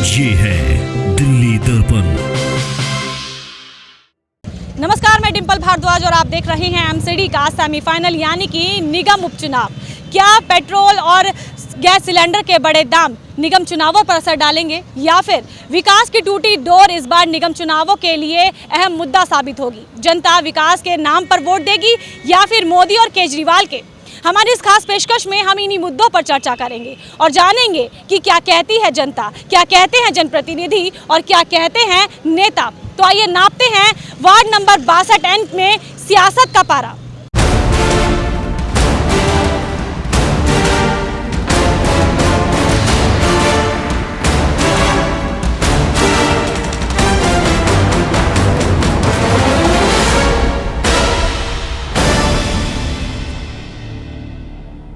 ये है दिल्ली दर्पण। नमस्कार, मैं डिंपल भारद्वाज और आप देख रहे हैं एमसीडी का सेमीफाइनल यानी कि निगम उपचुनाव। क्या पेट्रोल और गैस सिलेंडर के बड़े दाम निगम चुनावों पर असर डालेंगे या फिर विकास की टूटी डोर इस बार निगम चुनावों के लिए अहम मुद्दा साबित होगी? जनता विकास के नाम पर वोट देगी या फिर मोदी और केजरीवाल के? हमारी इस खास पेशकश में हम इन्हीं मुद्दों पर चर्चा करेंगे और जानेंगे कि क्या कहती है जनता, क्या कहते हैं जनप्रतिनिधि और क्या कहते हैं नेता। तो आइए नापते हैं वार्ड नंबर 62 में सियासत का पारा।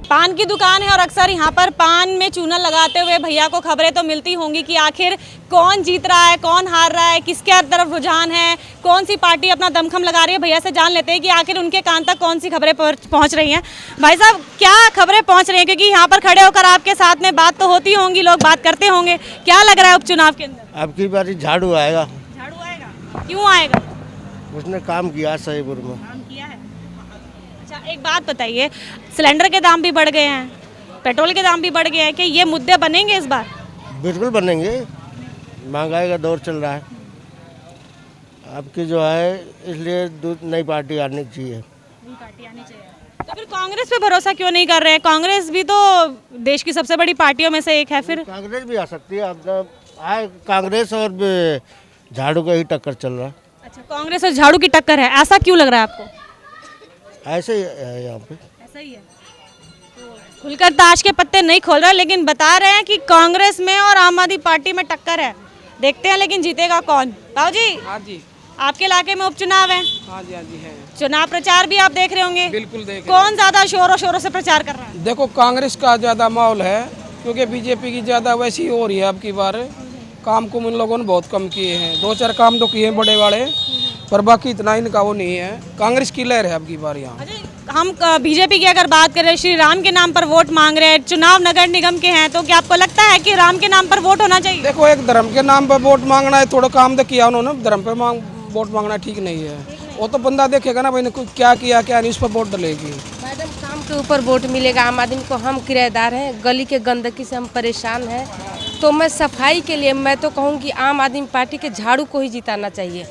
पान की दुकान है और अक्सर यहाँ पर पान में चूना लगाते हुए भैया को खबरें तो मिलती होंगी कि आखिर कौन जीत रहा है, कौन हार रहा है, किसके तरफ रुझान है, कौन सी पार्टी अपना दमखम लगा रही है। भैया से जान लेते हैं कि आखिर उनके कान तक कौन सी खबरें पहुँच रही हैं। भाई साहब, क्या खबरें पहुँच रही हैं? क्योंकि यहाँ पर खड़े होकर आपके साथ में बात तो होती होंगी, लोग बात करते होंगे। क्या लग रहा है उपचुनाव के अंदर? अब की बारी झाड़ू आएगा। झाड़ू आएगा? क्यों आएगा? उसने काम किया सहीपुर में। काम किया है। अच्छा, एक बात बताइए, सिलेंडर के दाम भी बढ़ गए हैं, पेट्रोल के दाम भी बढ़ गए हैं, कि ये मुद्दे बनेंगे इस बार? बिल्कुल बनेंगे, महंगाई का दौर चल रहा है। अब की जो है, इसलिए नई पार्टी आनी चाहिए। नई पार्टी आनी चाहिए। तो फिर कांग्रेस पे भरोसा क्यों नहीं कर रहे हैं? कांग्रेस भी तो देश की सबसे बड़ी पार्टियों में से एक है। फिर कांग्रेस भी आ सकती है। अब कांग्रेस और झाड़ू का ही टक्कर चल रहा है। अच्छा, कांग्रेस और झाड़ू की टक्कर है, ऐसा क्यों लग रहा है आपको? ऐसे ही है यहाँ पे। ऐसा ही है। तो खुलकर ताश के पत्ते नहीं खोल रहे, लेकिन बता रहे हैं कि कांग्रेस में और आम आदमी पार्टी में टक्कर है। देखते हैं लेकिन जीतेगा कौन। बाबू जी, हाँ जी, आपके इलाके में उपचुनाव है? हाँ जी, हाँ जी है। चुनाव प्रचार भी आप देख रहे होंगे? बिल्कुल देख। कौन ज्यादा शोरों शोरों से प्रचार कर रहा है? देखो, कांग्रेस का ज्यादा माहौल है, क्योंकि बीजेपी की ज्यादा वैसी हो रही है। अब की बार काम को इन लोगों ने बहुत कम किए हैं। 2-4 काम तो किए हैं बड़े बड़े, पर बाकी इतना इनका वो नहीं है। कांग्रेस की लहर है अब की बार यहाँ। हम बीजेपी की अगर बात करें, श्री राम के नाम पर वोट मांग रहे हैं, चुनाव नगर निगम के हैं, तो क्या आपको लगता है कि राम के नाम पर वोट होना चाहिए? देखो, एक धर्म के नाम पर वोट मांगना है, थोड़ा काम तो किया उन्होंने, धर्म पे वोट मांगना ठीक नहीं है। वो तो बंदा देखेगा ना भाई ने क्या किया क्या नहीं, उस पर वोट डलेगी। मैडम, काम के ऊपर वोट मिलेगा आम आदमी को। हम किराएदार हैं, गली के गंदगी से हम परेशान हैं, तो मैं सफाई के लिए मैं तो कहूँगी आम आदमी पार्टी के झाड़ू को ही जिताना चाहिए,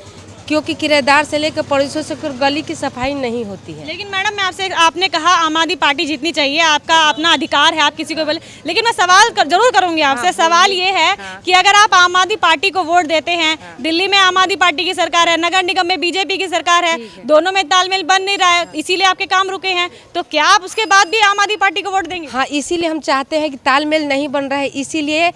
क्योंकि किराएदार से लेकर पड़ोसियों से गली की सफाई नहीं होती है। लेकिन मैडम, मैं आपने कहा आम आदमी पार्टी जीतनी चाहिए, आपका अपना अधिकार है, आप किसी को बोले, लेकिन मैं सवाल जरूर करूंगी आपसे। हाँ, सवाल ये है कि अगर आप आम आदमी पार्टी को वोट देते हैं, दिल्ली में आम आदमी पार्टी की सरकार है, नगर निगम में बीजेपी की सरकार है, दोनों में तालमेल बन नहीं रहा है, इसीलिए आपके काम रुके हैं, तो क्या आप उसके बाद भी आम आदमी पार्टी को वोट देंगे? हाँ, इसीलिए हम चाहते हैं कि तालमेल नहीं बन रहा है, इसीलिए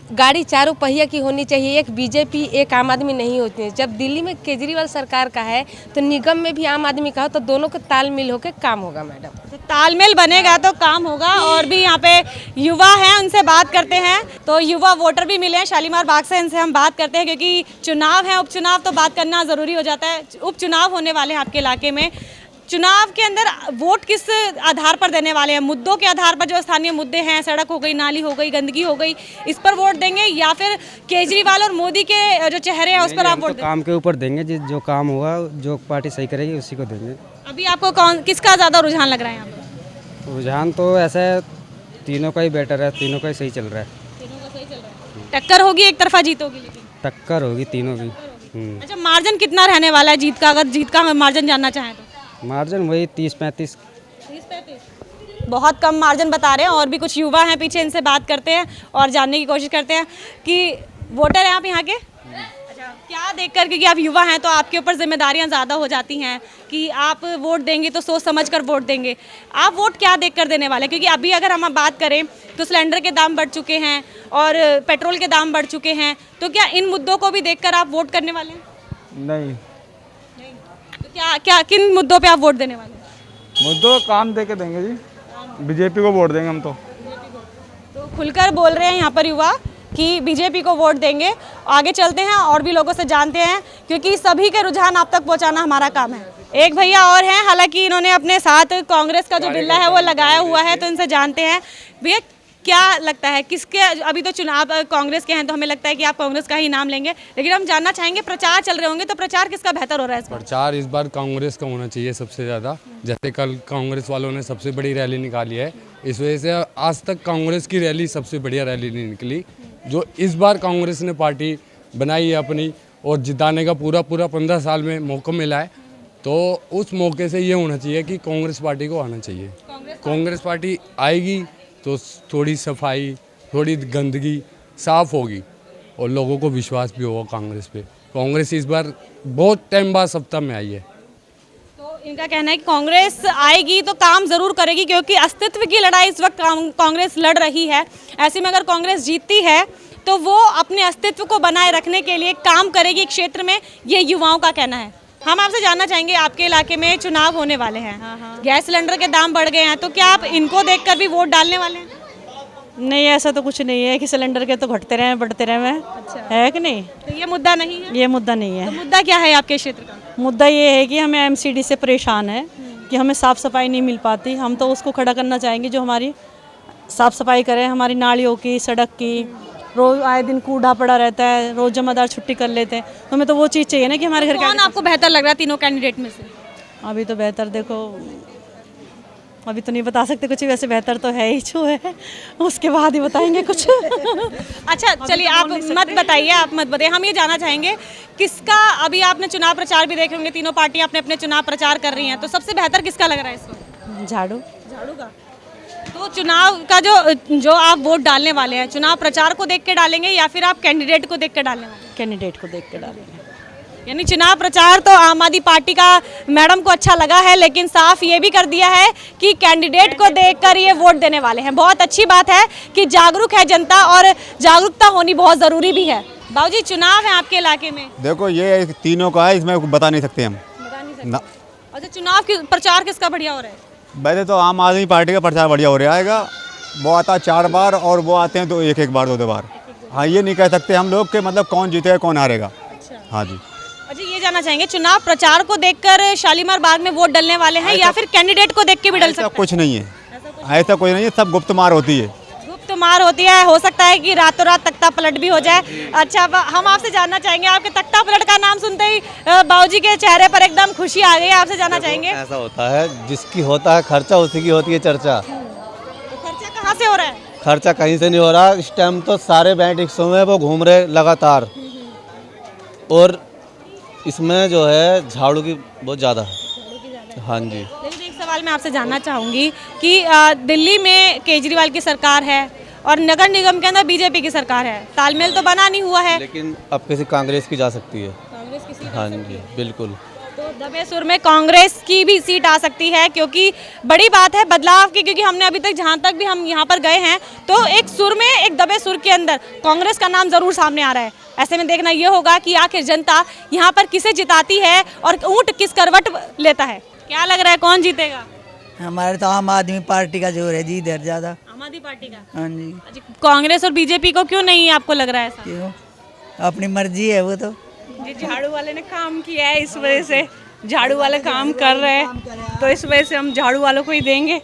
गाड़ी चारों पहिया की होनी चाहिए। एक बीजेपी एक आम आदमी नहीं होती है। जब दिल्ली में केजरीवाल सरकार का है तो निगम में भी आम आदमी का हो, तो दोनों का तालमेल होकर काम होगा। मैडम, तो तालमेल बनेगा तो काम होगा। और भी यहाँ पे युवा हैं, उनसे बात करते हैं। तो युवा वोटर भी मिले हैं शालीमार बाग से, इनसे हम बात करते हैं, क्योंकि चुनाव है, उपचुनाव तो बात करना ज़रूरी हो जाता है। उपचुनाव होने वाले हैं आपके इलाके में, चुनाव के अंदर वोट किस आधार पर देने वाले हैं? मुद्दों के आधार पर, जो स्थानीय मुद्दे हैं, सड़क हो गई, नाली हो गई, गंदगी हो गई, इस पर वोट देंगे या फिर केजरीवाल और मोदी के जो चेहरे हैं उस पर आप वोट देंगे? काम के ऊपर देंगे, जो काम होगा, जो पार्टी सही करेगी उसी को देंगे। अभी आपको किसका ज़्यादा रुझान लग रहा है यहाँ पर? रुझान तो ऐसा है, तीनों का ही बेटर है, तीनों का ही सही चल रहा है। तीनों का सही चल रहा है। टक्कर होगी, एक तरफा जीत होगी? लेकिन टक्कर होगी तीनों की। अच्छा, मार्जिन कितना रहने वाला है जीत का, अगर जीत का मार्जिन जानना चाहें तो? मार्जिन वही 30-35। 30-35 बहुत कम मार्जिन बता रहे हैं। और भी कुछ युवा हैं पीछे, इनसे बात करते हैं और जानने की कोशिश करते हैं कि वोटर हैं आप यहाँ के। अच्छा, क्या देखकर, क्योंकि आप युवा हैं तो आपके ऊपर जिम्मेदारियाँ ज़्यादा हो जाती हैं कि आप वोट देंगे तो सोच समझ कर वोट देंगे, आप वोट क्या देखकर देने वाले? क्योंकि अभी अगर हम बात करें तो सिलेंडर के दाम बढ़ चुके हैं और पेट्रोल के दाम बढ़ चुके हैं, तो क्या इन मुद्दों को भी देखकर आप वोट करने वाले हैं? नहीं। क्या किन मुद्दों पे आप वोट देने वाले हैं? मुद्दों काम दे के देंगे जी, बीजेपी को वोट देंगे हम तो खुलकर बोल रहे हैं यहाँ पर युवा कि बीजेपी को वोट देंगे। आगे चलते हैं और भी लोगों से जानते हैं, क्योंकि सभी के रुझान आप तक पहुँचाना हमारा काम है। एक भैया और हैं, हालांकि इन्होंने अपने साथ कांग्रेस का जो बिल्ला है वो लगाया हुआ है, तो इनसे जानते हैं। भैया, क्या लगता है किसके, अभी तो चुनाव कांग्रेस के हैं तो हमें लगता है कि आप कांग्रेस का ही नाम लेंगे, लेकिन हम जानना चाहेंगे प्रचार चल रहे होंगे तो प्रचार किसका बेहतर हो रहा है इस बार? प्रचार इस बार कांग्रेस का होना चाहिए सबसे ज़्यादा। जैसे कल कांग्रेस वालों ने सबसे बड़ी रैली निकाली है, इस वजह से आज तक कांग्रेस की रैली सबसे बढ़िया रैली नहीं निकली। जो इस बार कांग्रेस ने पार्टी बनाई है अपनी और जिताने का पूरा 15 साल में मौका मिला है, तो उस मौके से ये होना चाहिए कि कांग्रेस पार्टी को आना चाहिए। कांग्रेस पार्टी आएगी तो थोड़ी सफाई, थोड़ी गंदगी साफ होगी और लोगों को विश्वास भी होगा कांग्रेस पे। कांग्रेस इस बार बहुत टाइम बाद सत्ता में आई है। तो इनका कहना है कि कांग्रेस आएगी तो काम जरूर करेगी, क्योंकि अस्तित्व की लड़ाई इस वक्त कांग्रेस लड़ रही है। ऐसे में अगर कांग्रेस जीतती है तो वो अपने अस्तित्व को बनाए रखने के लिए काम करेगी एक क्षेत्र में, ये युवाओं का कहना है। हम आपसे जानना चाहेंगे, आपके इलाके में चुनाव होने वाले हैं, गैस सिलेंडर के दाम बढ़ गए हैं, तो क्या आप इनको देखकर भी वोट डालने वाले हैं? नहीं, ऐसा तो कुछ नहीं है कि सिलेंडर के तो घटते रहे बढ़ते रहे। अच्छा। है कि नहीं? तो ये मुद्दा नहीं है? ये मुद्दा नहीं है। तो मुद्दा क्या है आपके क्षेत्र का? मुद्दा ये है कि हमें एमसीडी से परेशान है कि हमें साफ़ सफाई नहीं मिल पाती। हम तो उसको खड़ा करना चाहेंगे जो हमारी साफ़ सफाई करे, हमारी नालियों की, सड़क की। रोज़ आए दिन कूड़ा पड़ा रहता है, रोज़ जमादार छुट्टी कर लेते हैं, तो हमें तो वो चीज़ चाहिए ना कि हमारे घर कौन आपको बेहतर लग रहा है तीनों कैंडिडेट में से? अभी तो बेहतर देखो, अभी तो नहीं बता सकते कुछ, वैसे बेहतर तो है ही जो है, उसके बाद ही बताएंगे कुछ। अच्छा चलिए, आप मत बताइए, आप मत बताइए। हम ये जानना चाहेंगे किसका, अभी आपने चुनाव प्रचार भी देखे होंगे, तीनों पार्टियां अपने अपने चुनाव प्रचार कर रही हैं, तो सबसे बेहतर किसका लग रहा है इस वक्त? झाड़ू का। तो चुनाव का जो आप वोट डालने वाले हैं, चुनाव प्रचार को देख के डालेंगे या फिर आप कैंडिडेट को देख के डालने वाले हैं? कैंडिडेट को देख के डालेंगे। यानी चुनाव प्रचार तो आम आदमी पार्टी का मैडम को अच्छा लगा है, लेकिन साफ ये भी कर दिया है कि कैंडिडेट को देखकर ये वोट देने वाले हैं। बहुत अच्छी बात है कि जागरूक है जनता, और जागरूकता होनी बहुत ज़रूरी भी है। बाबूजी, चुनाव है आपके इलाके में? देखो ये तीनों का है, इसमें बता नहीं सकते हम। बता नहीं सकते। अच्छा, चुनाव की प्रचार किसका बढ़िया हो रहा है? वैसे तो आम आदमी पार्टी का प्रचार बढ़िया हो रहा है। वो आता है 4 बार और वो आते हैं तो एक बार 2 बार। हाँ, ये नहीं कह सकते हम लोग कि मतलब कौन जीतेगा कौन हारेगा। अच्छा। हाँ जी। अच्छा, ये जानना चाहेंगे, चुनाव प्रचार को देखकर शालीमार बाग में वोट डलने वाले हैं या फिर कैंडिडेट को देख के भी डल सकते हैं? कुछ नहीं है, ऐसा कुछ नहीं है, सब गुप्त मार होती है। गुप्त मार होती है, हो सकता है कि रातों रात तख्ता पलट भी हो जाए। अच्छा, हम आपसे जानना चाहेंगे, आपके तख्ता पलट का नाम सुनते ही बाबूजी के चेहरे पर एकदम खुशी आ गई। आपसे जानना चाहेंगे, ऐसा होता है, जिसकी होता है खर्चा उसी की होती है चर्चा। तो खर्चा कहाँ से हो रहा है? खर्चा कहीं से नहीं हो रहा। इस टाइम तो सारे बैंक रिक्शों में वो घूम रहे लगातार, और इसमें जो है झाड़ू की बहुत ज़्यादा है। हाँ जी। लेकिन एक सवाल मैं आपसे जानना चाहूँगी कि दिल्ली में केजरीवाल की सरकार है और नगर निगम के अंदर बीजेपी की सरकार है, तालमेल तो बना नहीं हुआ है, लेकिन अब किसी कांग्रेस की जा सकती है। कांग्रेस किसी हाँ जी, बिल्कुल। तो दबे सुर में कांग्रेस की भी सीट आ सकती है, क्योंकि बड़ी बात है बदलाव की, क्योंकि हमने अभी तक जहाँ तक भी हम यहाँ पर गए हैं तो एक सुर में, एक दबे सुर के अंदर कांग्रेस का नाम जरूर सामने आ रहा है। ऐसे में देखना ये होगा कि आखिर जनता यहाँ पर किसे जिताती है और ऊंट किस करवट लेता है। क्या लग रहा है, कौन जीतेगा? हमारे तो आम आदमी पार्टी का जोर है जी इधर ज़्यादा। आम आदमी पार्टी का? हाँ जी। कांग्रेस और बीजेपी को क्यों नहीं आपको लग रहा है ऐसा? क्यों? अपनी मर्जी है वो तो। झाड़ू वाले ने काम किया है, इस वजह से झाड़ू वाले काम कर रहे हैं, तो इस वजह से हम झाड़ू वालों को ही देंगे।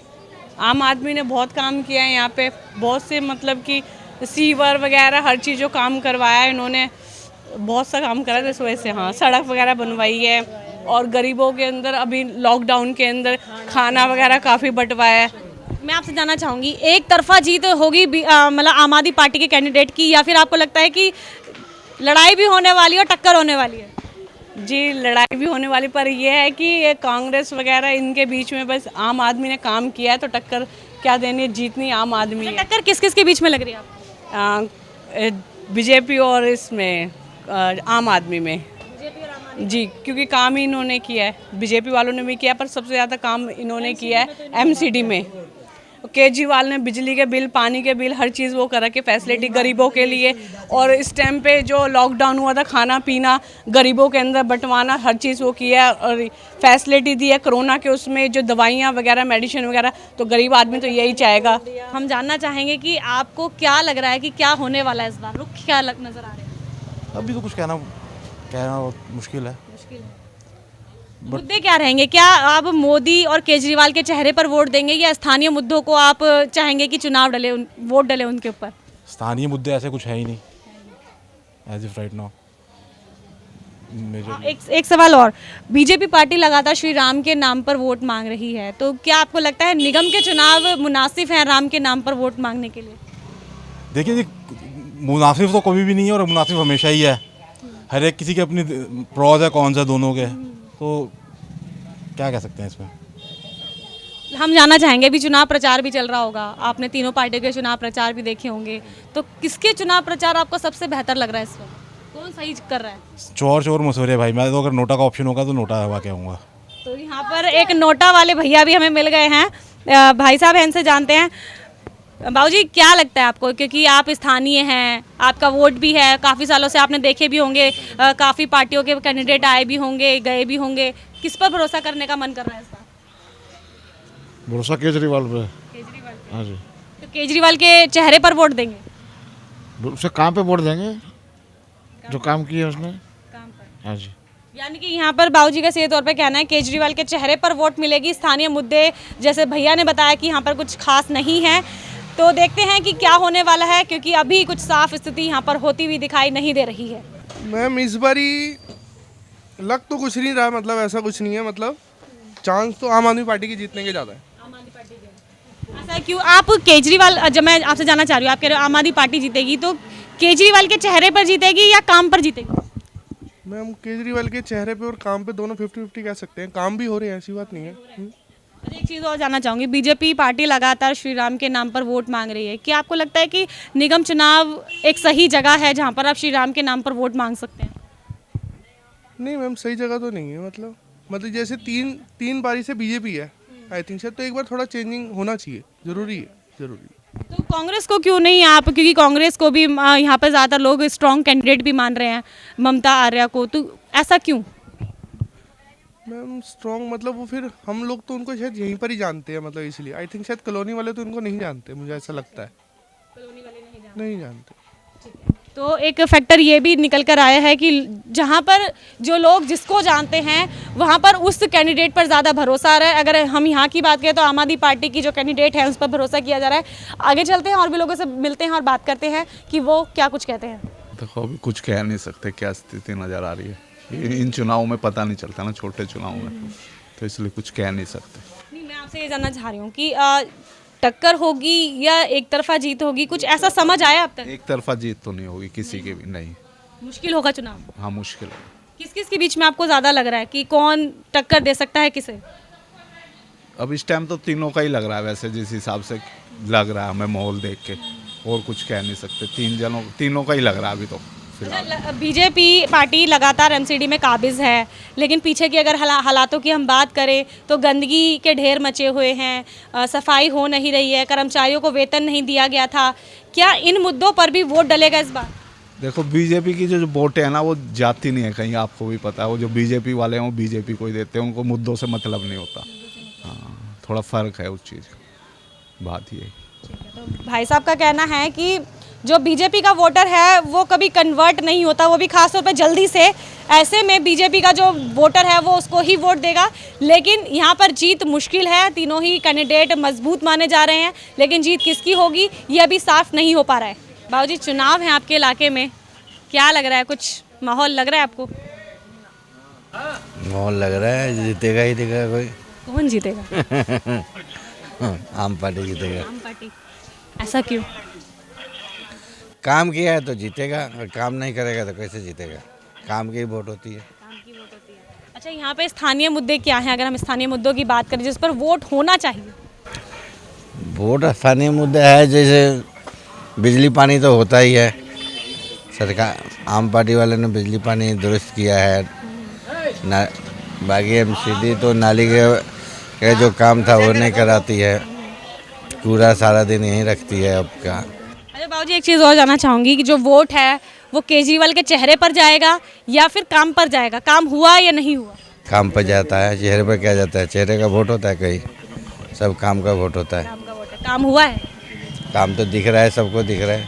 आम आदमी ने बहुत काम किया है यहाँ पे, बहुत से मतलब कि सीवर वगैरह हर चीज़ जो काम करवाया है इन्होंने, बहुत सा काम करा है, इस वजह से। हाँ, सड़क वगैरह बनवाई है, और गरीबों के अंदर अभी लॉकडाउन के अंदर खाना वगैरह काफ़ी बंटवाया है। मैं आपसे जानना चाहूँगी, एक तरफा जीत होगी मतलब आम आदमी पार्टी के कैंडिडेट की, या फिर आपको लगता है कि लड़ाई भी होने वाली है और टक्कर होने वाली है? जी, लड़ाई भी होने वाली, पर यह है कि ये कांग्रेस वगैरह इनके बीच में बस आम आदमी ने काम किया है, तो टक्कर क्या देनी, जीतनी आम आदमी है। टक्कर किस किस के बीच में लग रही है आपको? बीजेपी और इसमें आम आदमी में। जी, क्योंकि काम ही इन्होंने किया है, बीजेपी वालों ने भी किया, पर सबसे ज़्यादा काम इन्होंने किया है एमसीडी में। केजरीवाल ने बिजली के बिल, पानी के बिल, हर चीज़ वो कर रखे, फैसिलिटी गरीबों के लिए। और इस टाइम पे जो लॉकडाउन हुआ था, खाना पीना गरीबों के अंदर बंटवाना, हर चीज़ वो किया है, और फैसिलिटी दी है कोरोना के उसमें, जो दवाइयाँ वगैरह, मेडिसिन वगैरह, तो गरीब आदमी तो यही चाहेगा। हम जानना चाहेंगे कि आपको क्या लग रहा है कि क्या होने वाला है इस बार, रुख क्या नज़र आ रहा है? अभी तो कुछ कहना मुश्किल है। मुद्दे क्या रहेंगे? क्या आप मोदी और केजरीवाल के चेहरे पर वोट देंगे या स्थानीय मुद्दों को आप चाहेंगे कि चुनाव डले, वोट डले उनके ऊपर? स्थानीय मुद्दे ऐसे कुछ है ही नहीं एज इफ राइट नाउ। एक सवाल और, बीजेपी पार्टी लगातार श्री राम के नाम पर वोट मांग रही है, तो क्या आपको लगता है निगम के चुनाव मुनासिब हैं राम के नाम पर वोट मांगने के लिए? देखिए जी, मुनासिब तो कभी भी नहीं है और मुनासिब हमेशा ही है। हर एक किसी के अपनी प्रॉज है कौन सा दोनों के, तो क्या कह सकते हैं इसमें। हम जानना चाहेंगे, अभी चुनाव प्रचार भी चल रहा होगा, आपने तीनों पार्टियों के चुनाव प्रचार भी देखे होंगे, तो किसके चुनाव प्रचार आपको सबसे बेहतर लग रहा है इस वक्त? कौन सही कर रहा है? चोर चोर मसूरे भाई, मैं तो अगर नोटा का ऑप्शन होगा तो नोटा हवा के आऊँगा। तो यहाँ पर एक नोटा वाले भैया भी हमें मिल गए हैं। भाई साहब हैं, इनसे जानते हैं। बाबूजी, क्या लगता है आपको, क्योंकि आप स्थानीय हैं, आपका वोट भी है, काफ़ी सालों से आपने देखे भी होंगे, काफ़ी पार्टियों के कैंडिडेट आए भी होंगे, गए भी होंगे, किस पर भरोसा करने का मन कर रहा है इस बार? भरोसा केजरीवाल पे। केजरीवाल पे। हाँ जी। तो केजरीवाल के चेहरे पर वोट देंगे? उससे काम पे वोट देंगे, जो काम किया उसने। काम पर। हाँ जी। यानी कि यहाँ पर बाबूजी का सीधे तौर पे कहना है केजरीवाल के चेहरे पर वोट मिलेगी, स्थानीय मुद्दे जैसे भैया ने बताया कि यहाँ पर कुछ खास नहीं है। तो देखते हैं कि क्या होने वाला है, क्योंकि अभी कुछ साफ स्थिति यहाँ पर होती हुई दिखाई नहीं दे रही है। मैम इस बारी लग तो कुछ नहीं रहा, मतलब ऐसा कुछ नहीं है, मतलब चांस तो आम आदमी पार्टी के जीतने के ज़्यादा है। ऐसा क्यों? आप केजरीवाल, जब मैं आपसे जानना चाह रही हूँ, आप कह रहे हो आम आदमी पार्टी जीतेगी, तो केजरीवाल के चेहरे पर जीतेगी या काम पर जीतेगी? मैम केजरीवाल के चेहरे पे और काम पे दोनों 50-50 कह सकते हैं, काम भी हो रहे हैं, ऐसी बात नहीं है। एक चीज़ और जानना चाहूँगी, बीजेपी पार्टी लगातार श्री राम के नाम पर वोट मांग रही है, क्या आपको लगता है कि निगम चुनाव एक सही जगह है जहाँ पर आप श्री राम के नाम पर वोट मांग सकते हैं? नहीं मैम, सही जगह तो नहीं है, मतलब जैसे तीन बारी से बीजेपी है, आई थिंक सर, तो एक बार थोड़ा चेंजिंग होना चाहिए, ज़रूरी है। तो कांग्रेस को क्यों नहीं आप, क्योंकि कांग्रेस को भी यहाँ पर ज़्यादातर लोग स्ट्रॉन्ग कैंडिडेट भी मान रहे हैं, ममता आर्या को, तो ऐसा क्यों? मैम स्ट्रॉन्ग मतलब वो फिर हम लोग तो उनको शायद यहीं पर ही जानते हैं, मतलब इसलिए आई थिंक शायद कॉलोनी वाले तो उनको नहीं जानते, मुझे ऐसा लगता है। कॉलोनी वाले नहीं जानते। तो एक फैक्टर ये भी निकल कर आया है कि जहाँ पर जो लोग जिसको जानते हैं वहाँ पर उस कैंडिडेट पर ज़्यादा भरोसा आ रहा है। अगर हम यहाँ की बात करें तो आम आदमी पार्टी की जो कैंडिडेट है उस पर भरोसा किया जा रहा है। आगे चलते हैं और भी लोगों से मिलते हैं और बात करते हैं कि वो क्या कुछ कहते हैं। देखो अभी कुछ कह नहीं सकते, क्या स्थिति नज़र आ रही है, इन चुनावों में पता नहीं चलता ना, छोटे चुनाव में, तो इसलिए कुछ कह नहीं सकते। नहीं, मैं आपसे ये जानना चाह रही हूँ कि टक्कर होगी या एक तरफा जीत होगी, कुछ ऐसा समझ आया अब तक? एक तरफा जीत तो नहीं होगी किसी की भी, नहीं। मुश्किल होगा चुनाव? हाँ मुश्किल है। किस किस के बीच में आपको ज़्यादा लग रहा है कि कौन टक्कर दे सकता है किसे? अब इस टाइम तो तीनों का ही लग रहा है, वैसे जिस हिसाब से लग रहा है हमें माहौल देख के, और कुछ कह नहीं सकते, तीनों का ही लग रहा है अभी तो फिलहाल। बीजेपी पार्टी लगातार एमसीडी में काबिज है, लेकिन पीछे की अगर हालातों की हम बात करें तो गंदगी के ढेर मचे हुए हैं, सफाई हो नहीं रही है, कर्मचारियों को वेतन नहीं दिया गया था। क्या इन मुद्दों पर भी वोट डलेगा इस बार? देखो बीजेपी की जो वोटें हैं ना वो जाती नहीं है कहीं, आपको भी पता है, वो जो बीजेपी वाले हैं वो बीजेपी को ही देते हैं, उनको मुद्दों से मतलब नहीं होता। हाँ थोड़ा फ़र्क है उस चीज़ का, बात ये। तो भाई साहब का कहना है कि जो बीजेपी का वोटर है वो कभी कन्वर्ट नहीं होता, वो भी खासतौर पर जल्दी से। ऐसे में बीजेपी का जो वोटर है वो उसको ही वोट देगा, लेकिन यहाँ पर जीत मुश्किल है। तीनों ही कैंडिडेट मजबूत माने जा रहे हैं, लेकिन जीत किसकी होगी ये अभी साफ नहीं हो पा रहा है। बाबूजी, चुनाव है आपके इलाके में, क्या लग रहा है, कुछ माहौल लग रहा है आपको? माहौल लग रहा है जीतेगा ही देगा कोई। कौन जीतेगा? आम पार्टी जीतेगा। आम पार्टी। ऐसा क्यों? काम किया है तो जीतेगा, और काम नहीं करेगा तो कैसे जीतेगा? काम की वोट होती है। अच्छा, यहाँ पे स्थानीय मुद्दे क्या हैं, अगर हम स्थानीय मुद्दों की बात करें जिस पर वोट होना चाहिए? वोट स्थानीय मुद्दे है, जैसे बिजली पानी तो होता ही है, सरकार आम पार्टी वाले ने बिजली पानी दुरुस्त किया है ना, बाकी एमसीडी तो नाली के जो काम था वो नहीं कराती है, पूरा सारा दिन यहीं रखती है अब का। अच्छा बाबूजी, एक चीज़ और जानना चाहूँगी कि जो वोट है वो केजरीवाल के चेहरे पर जाएगा या फिर काम पर जाएगा? काम हुआ या नहीं हुआ? काम पर जाता है, चेहरे पर क्या जाता है? चेहरे का वोट होता है कहीं, सब काम का वोट होता है। काम हुआ है? काम तो दिख रहा है, सबको दिख रहा है,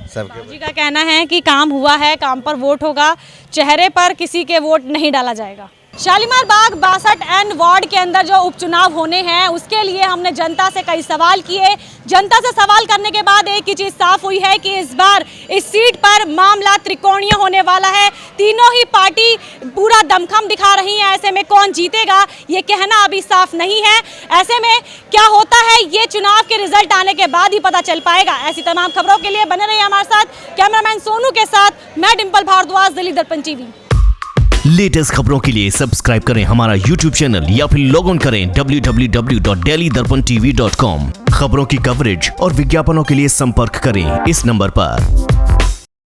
सबके। बाबूजी का कहना है कि काम हुआ है, काम पर वोट होगा, चेहरे पर किसी के वोट नहीं डाला जाएगा। शालीमार बाग 62N वार्ड के अंदर जो उपचुनाव होने हैं उसके लिए हमने जनता से कई सवाल किए। जनता से सवाल करने के बाद एक ही चीज साफ हुई है कि इस बार इस सीट पर मामला त्रिकोणीय होने वाला है। तीनों ही पार्टी पूरा दमखम दिखा रही है। ऐसे में कौन जीतेगा ये कहना अभी साफ नहीं है। ऐसे में क्या होता है ये चुनाव के रिजल्ट आने के बाद ही पता चल पाएगा। ऐसी तमाम खबरों के लिए बने रहिए हमारे साथ। कैमरामैन सोनू के साथ मैं डिंपल भारद्वाज, दिल्ली दर्पण टीवी। लेटेस्ट खबरों के लिए सब्सक्राइब करें हमारा YouTube चैनल या फिर लॉग ऑन करें www.delhidarpantv.com। खबरों की कवरेज और विज्ञापनों के लिए संपर्क करें इस नंबर पर।